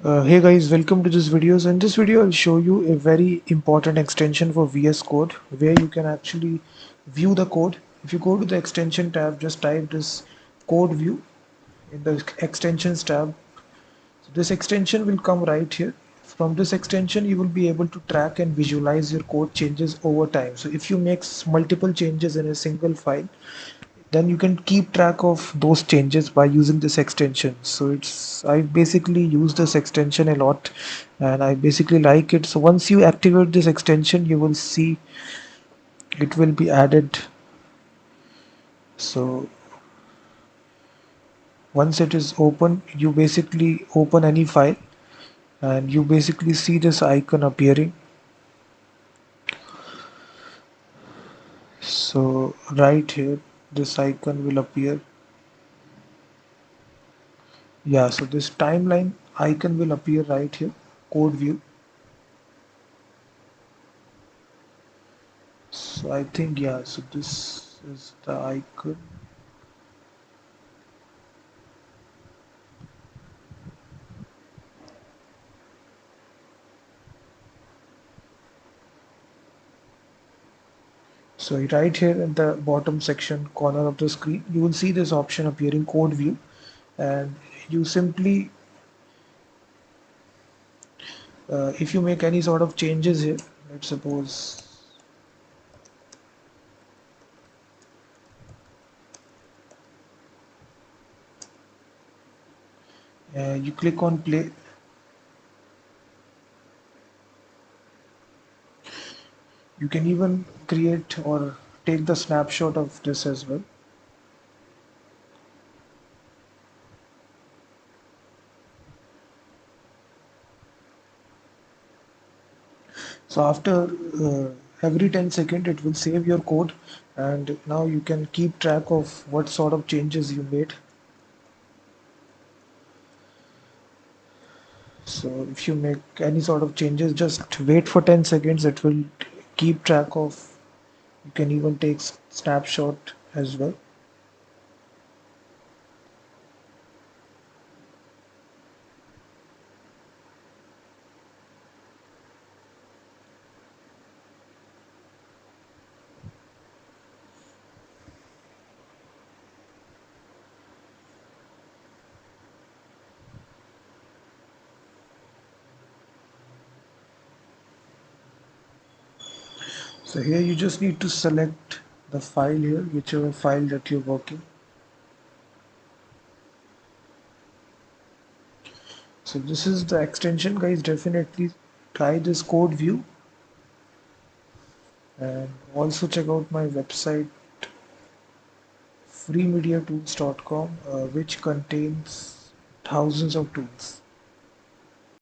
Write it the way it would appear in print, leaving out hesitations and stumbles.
Hey guys, welcome to this video. So in this video, I'll show you a very important extension for VS Code where you can actually view the code. If you go to the extension tab, just type this code view in the extensions tab. So this extension will come right here. From this extension, you will be able to track and visualize your code changes over time. So if you make multiple changes in a single file, then you can keep track of those changes by using this extension. So I basically use this extension a lot and I basically like it. So once you activate this extension, you will see it will be added. So once it is open, you basically open any file and you basically see this icon appearing. So right here this icon will appear. Yeah, so this timeline icon will appear right here, code view. So I think, yeah, so this is the icon. So right here in the bottom section corner of the screen, you will see this option appearing, code view, and you simply, if you make any sort of changes here, let's suppose you click on play. You can even create or take the snapshot of this as well. So after every 10 seconds, it will save your code, and now you can keep track of what sort of changes you made. So if you make any sort of changes, just wait for 10 seconds. It will keep track of. You can even take snapshot as well. So here you just need to select the file here, whichever file that you're working. So this is the extension, guys. Definitely try this code view and also check out my website freemediatools.com, which contains thousands of tools.